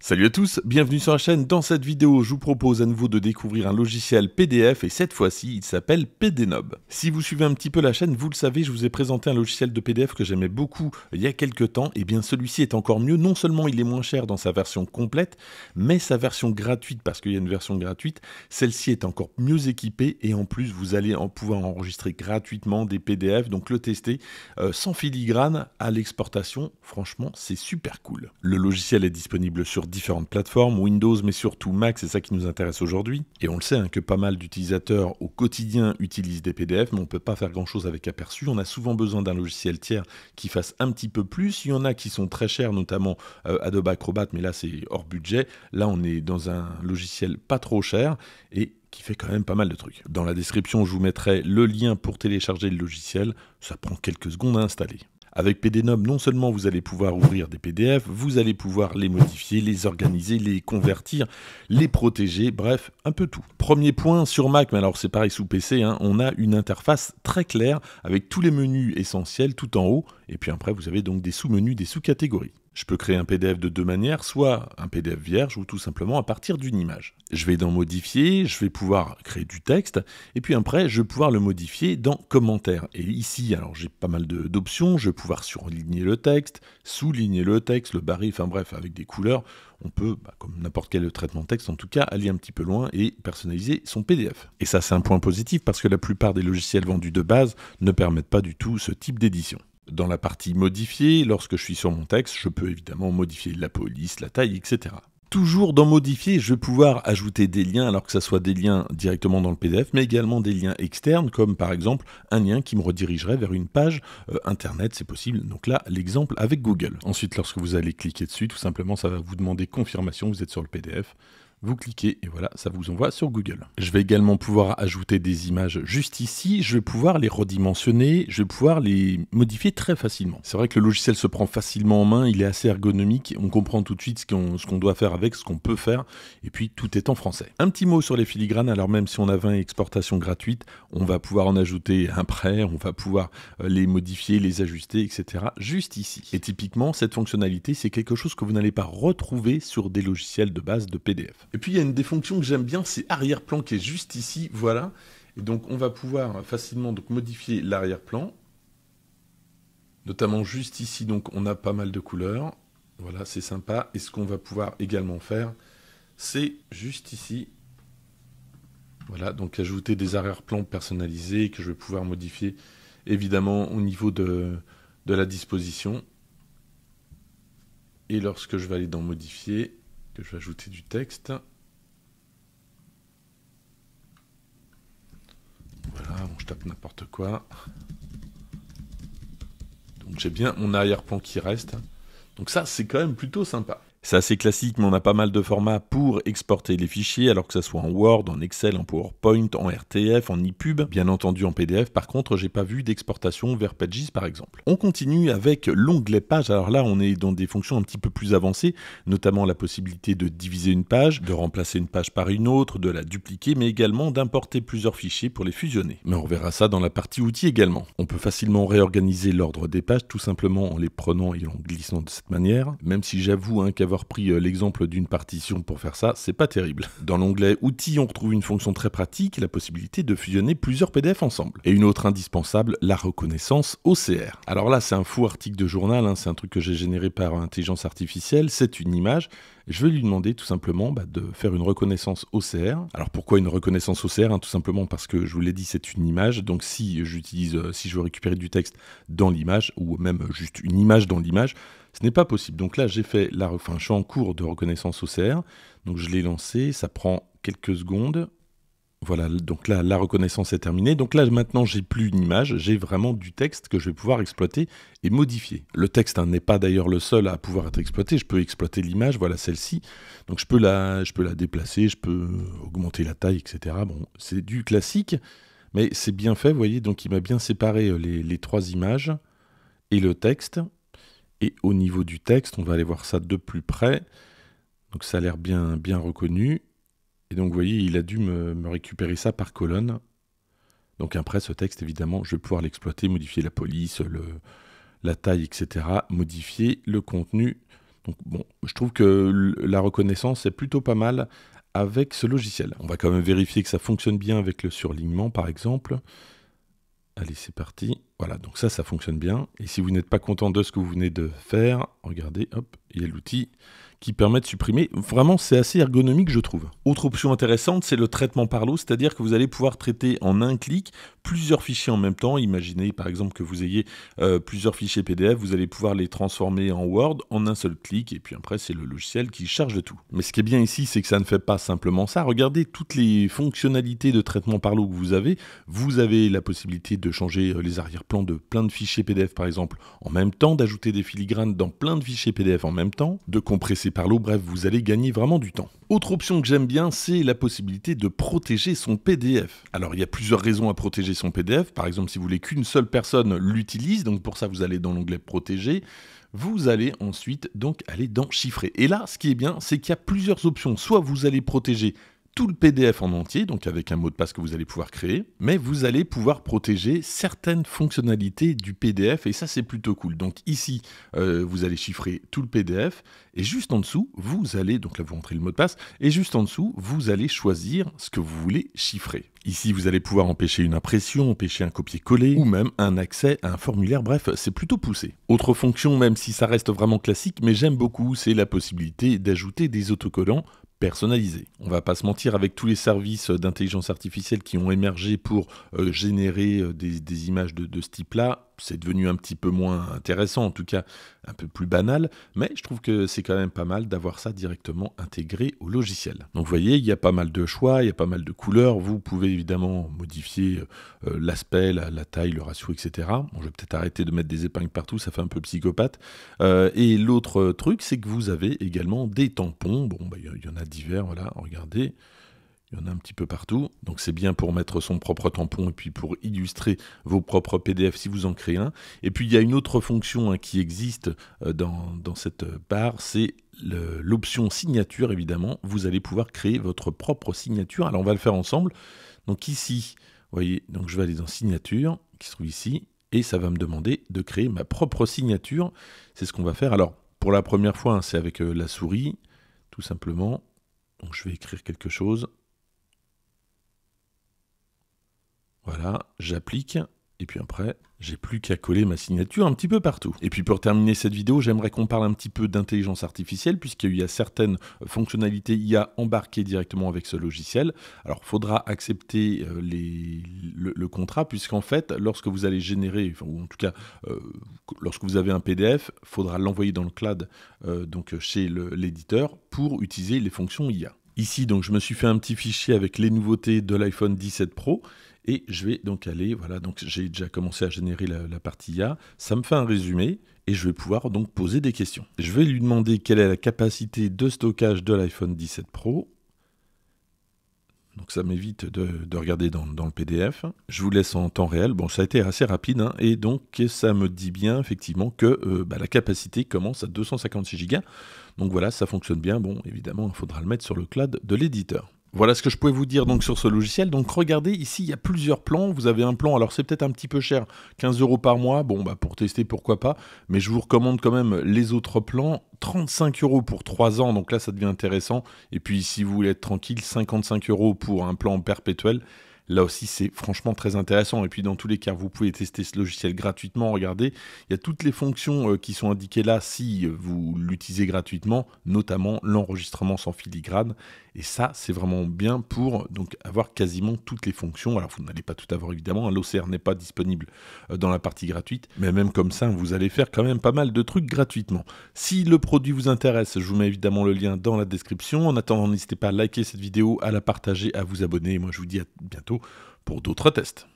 Salut à tous, bienvenue sur la chaîne. Dans cette vidéo, je vous propose à nouveau de découvrir un logiciel PDF et cette fois-ci, il s'appelle PDNob. Si vous suivez un petit peu la chaîne, vous le savez, je vous ai présenté un logiciel de PDF que j'aimais beaucoup il y a quelques temps. Et bien celui-ci est encore mieux. Non seulement il est moins cher dans sa version complète, mais sa version gratuite, parce qu'il y a une version gratuite, celle-ci est encore mieux équipée et en plus, vous allez pouvoir enregistrer gratuitement des PDF, donc le tester sans filigrane à l'exportation. Franchement, c'est super cool. Le logiciel est disponible sur différentes plateformes, Windows mais surtout Mac, c'est ça qui nous intéresse aujourd'hui. Et on le sait que pas mal d'utilisateurs au quotidien utilisent des PDF, mais on ne peut pas faire grand chose avec Aperçu. On a souvent besoin d'un logiciel tiers qui fasse un petit peu plus. Il y en a qui sont très chers, notamment Adobe Acrobat, mais là c'est hors budget. Là on est dans un logiciel pas trop cher et qui fait quand même pas mal de trucs. Dans la description, je vous mettrai le lien pour télécharger le logiciel. Ça prend quelques secondes à installer. Avec PDNob, non seulement vous allez pouvoir ouvrir des PDF, vous allez pouvoir les modifier, les organiser, les convertir, les protéger, bref, un peu tout. Premier point sur Mac, mais alors c'est pareil sous PC, on a une interface très claire avec tous les menus essentiels tout en haut, et puis après vous avez donc des sous-menus, des sous-catégories. Je peux créer un PDF de deux manières, soit un PDF vierge ou tout simplement à partir d'une image. Je vais dans modifier, je vais pouvoir créer du texte et puis après je vais pouvoir le modifier dans commentaires. Et ici, alors j'ai pas mal d'options, je vais pouvoir surligner le texte, souligner le texte, le barrer, enfin bref, avec des couleurs. On peut, comme n'importe quel traitement de texte en tout cas, aller un petit peu loin et personnaliser son PDF. Et ça c'est un point positif parce que la plupart des logiciels vendus de base ne permettent pas du tout ce type d'édition. Dans la partie modifier, lorsque je suis sur mon texte, je peux évidemment modifier la police, la taille, etc. Toujours dans modifier, je vais pouvoir ajouter des liens, alors que ce soit des liens directement dans le PDF, mais également des liens externes, comme par exemple un lien qui me redirigerait vers une page internet, c'est possible. Donc là, l'exemple avec Google. Ensuite, lorsque vous allez cliquer dessus, tout simplement, ça va vous demander confirmation, vous êtes sur le PDF. Vous cliquez et voilà, ça vous envoie sur Google. Je vais également pouvoir ajouter des images juste ici, je vais pouvoir les redimensionner, je vais pouvoir les modifier très facilement. C'est vrai que le logiciel se prend facilement en main, il est assez ergonomique, on comprend tout de suite ce qu'on doit faire avec, ce qu'on peut faire, et puis tout est en français. Un petit mot sur les filigranes, alors même si on a 20 exportations gratuites, on va pouvoir en ajouter après, on va pouvoir les modifier, les ajuster, etc. juste ici. Et typiquement, cette fonctionnalité, c'est quelque chose que vous n'allez pas retrouver sur des logiciels de base de PDF. Et puis il y a une des fonctions que j'aime bien, c'est arrière-plan qui est juste ici, voilà. Et donc on va pouvoir facilement modifier l'arrière-plan, notamment juste ici, donc on a pas mal de couleurs, voilà, c'est sympa. Et ce qu'on va pouvoir également faire, c'est juste ici, voilà, donc ajouter des arrière-plans personnalisés que je vais pouvoir modifier évidemment au niveau de la disposition. Et lorsque je vais aller dans modifier, que je vais ajouter du texte. Voilà, bon, je tape n'importe quoi. Donc j'ai bien mon arrière-plan qui reste. Donc ça, c'est quand même plutôt sympa. C'est assez classique, mais on a pas mal de formats pour exporter les fichiers, alors que ça soit en Word, en Excel, en PowerPoint, en RTF, en ePub, bien entendu en PDF. Par contre, j'ai pas vu d'exportation vers Pages par exemple. On continue avec l'onglet page. Alors là, on est dans des fonctions un petit peu plus avancées, notamment la possibilité de diviser une page, de remplacer une page par une autre, de la dupliquer, mais également d'importer plusieurs fichiers pour les fusionner. Mais on verra ça dans la partie outils également. On peut facilement réorganiser l'ordre des pages, tout simplement en les prenant et en glissant de cette manière, même si j'avoue qu'avoir pris l'exemple d'une partition pour faire ça, c'est pas terrible. Dans l'onglet outils, on retrouve une fonction très pratique, la possibilité de fusionner plusieurs PDF ensemble. Et une autre indispensable, la reconnaissance OCR. Alors là, c'est un faux article de journal, c'est un truc que j'ai généré par intelligence artificielle, c'est une image. Je vais lui demander tout simplement de faire une reconnaissance OCR. Alors pourquoi une reconnaissance OCR? Tout simplement parce que je vous l'ai dit, c'est une image. Donc si je veux récupérer du texte dans l'image, ou même juste une image dans l'image, ce n'est pas possible. Donc là, je suis en cours de reconnaissance OCR. Donc je l'ai lancé, ça prend quelques secondes. Voilà, donc là, la reconnaissance est terminée. Donc là, maintenant, j'ai plus une image, j'ai vraiment du texte que je vais pouvoir exploiter et modifier. Le texte n'est pas d'ailleurs le seul à pouvoir être exploité. Je peux exploiter l'image, voilà celle-ci. Donc je peux la déplacer, je peux augmenter la taille, etc. Bon, c'est du classique, mais c'est bien fait, vous voyez. Donc il m'a bien séparé les trois images et le texte. Et au niveau du texte, on va aller voir ça de plus près. Donc ça a l'air bien reconnu. Et donc, vous voyez, il a dû me récupérer ça par colonne. Donc après, ce texte, évidemment, je vais pouvoir l'exploiter, modifier la police, la taille, etc. Modifier le contenu Donc bon, je trouve que la reconnaissance est plutôt pas mal avec ce logiciel. On va quand même vérifier que ça fonctionne bien avec le surlignement par exemple. Allez, c'est parti. Voilà, donc ça fonctionne bien. Et si vous n'êtes pas content de ce que vous venez de faire, regardez, hop, il y a l'outil qui permet de supprimer. Vraiment, c'est assez ergonomique, je trouve. Autre option intéressante, c'est le traitement par l'eau, c'est-à-dire que vous allez pouvoir traiter en un clic plusieurs fichiers en même temps. Imaginez par exemple que vous ayez plusieurs fichiers PDF, vous allez pouvoir les transformer en Word en un seul clic, et puis après, c'est le logiciel qui charge de tout. Mais ce qui est bien ici, c'est que ça ne fait pas simplement ça. Regardez toutes les fonctionnalités de traitement par l'eau que vous avez. Vous avez la possibilité de changer les arrière-plans de plein de fichiers PDF par exemple en même temps, d'ajouter des filigranes dans plein de fichiers PDF en même temps, de compresser par l'eau, bref, vous allez gagner vraiment du temps. Autre option que j'aime bien, c'est la possibilité de protéger son PDF. Alors il y a plusieurs raisons à protéger son PDF, par exemple si vous voulez qu'une seule personne l'utilise, donc pour ça vous allez dans l'onglet protéger, vous allez ensuite donc aller dans chiffrer. Et là, ce qui est bien, c'est qu'il y a plusieurs options, soit vous allez protéger tout le PDF en entier, donc avec un mot de passe que vous allez pouvoir créer, mais vous allez pouvoir protéger certaines fonctionnalités du PDF, et ça c'est plutôt cool. Donc ici, vous allez chiffrer tout le PDF, et juste en dessous, vous allez, donc là vous rentrez le mot de passe, et juste en dessous, vous allez choisir ce que vous voulez chiffrer. Ici, vous allez pouvoir empêcher une impression, empêcher un copier-coller, ou même un accès à un formulaire, bref, c'est plutôt poussé. Autre fonction, même si ça reste vraiment classique, mais j'aime beaucoup, c'est la possibilité d'ajouter des autocollants personnalisé. On va pas se mentir, avec tous les services d'intelligence artificielle qui ont émergé pour générer des images de ce type-là, c'est devenu un petit peu moins intéressant, en tout cas un peu plus banal, mais je trouve que c'est quand même pas mal d'avoir ça directement intégré au logiciel. Donc vous voyez, il y a pas mal de choix, il y a pas mal de couleurs, vous pouvez évidemment modifier l'aspect, la taille, le ratio, etc. Bon, je vais peut-être arrêter de mettre des épingles partout, ça fait un peu psychopathe. Et l'autre truc, c'est que vous avez également des tampons, bon, bah, y en a divers, voilà, regardez. Il y en a un petit peu partout, donc c'est bien pour mettre son propre tampon et puis pour illustrer vos propres PDF si vous en créez un. Et puis il y a une autre fonction qui existe dans cette barre, c'est l'option signature évidemment. Vous allez pouvoir créer votre propre signature. Alors on va le faire ensemble. Donc ici, vous voyez, donc je vais aller dans signature, qui se trouve ici, et ça va me demander de créer ma propre signature. C'est ce qu'on va faire. Alors pour la première fois, c'est avec la souris, tout simplement. Donc je vais écrire quelque chose. Voilà, j'applique, et puis après, j'ai plus qu'à coller ma signature un petit peu partout. Et puis pour terminer cette vidéo, j'aimerais qu'on parle un petit peu d'intelligence artificielle, puisqu'il y a certaines fonctionnalités IA embarquées directement avec ce logiciel. Alors, il faudra accepter le contrat, puisqu'en fait, lorsque vous allez générer, ou en tout cas, lorsque vous avez un PDF, il faudra l'envoyer dans le cloud, donc chez l'éditeur, pour utiliser les fonctions IA. Ici, donc, je me suis fait un petit fichier avec les nouveautés de l'iPhone 17 Pro. Et je vais donc aller, voilà, donc j'ai déjà commencé à générer la partie IA. Ça me fait un résumé et je vais pouvoir donc poser des questions. Je vais lui demander quelle est la capacité de stockage de l'iPhone 17 Pro. Donc ça m'évite de regarder dans le PDF. Je vous laisse en temps réel. Bon, ça a été assez rapide, hein, et donc ça me dit bien effectivement que la capacité commence à 256 Go. Donc voilà, ça fonctionne bien. Bon, évidemment, il faudra le mettre sur le cloud de l'éditeur. Voilà ce que je pouvais vous dire donc sur ce logiciel. Donc regardez, ici il y a plusieurs plans. Vous avez un plan, alors c'est peut-être un petit peu cher, 15 € par mois. Bon, bah pour tester, pourquoi pas. Mais je vous recommande quand même les autres plans. 35 € pour 3 ans, donc là ça devient intéressant. Et puis si vous voulez être tranquille, 55 € pour un plan perpétuel. Là aussi, c'est franchement très intéressant. Et puis, dans tous les cas, vous pouvez tester ce logiciel gratuitement. Regardez, il y a toutes les fonctions qui sont indiquées là si vous l'utilisez gratuitement, notamment l'enregistrement sans filigrane. Et ça, c'est vraiment bien pour donc avoir quasiment toutes les fonctions. Alors, vous n'allez pas tout avoir, évidemment. L'OCR n'est pas disponible dans la partie gratuite. Mais même comme ça, vous allez faire quand même pas mal de trucs gratuitement. Si le produit vous intéresse, je vous mets évidemment le lien dans la description. En attendant, n'hésitez pas à liker cette vidéo, à la partager, à vous abonner. Et moi, je vous dis à bientôt pour d'autres tests.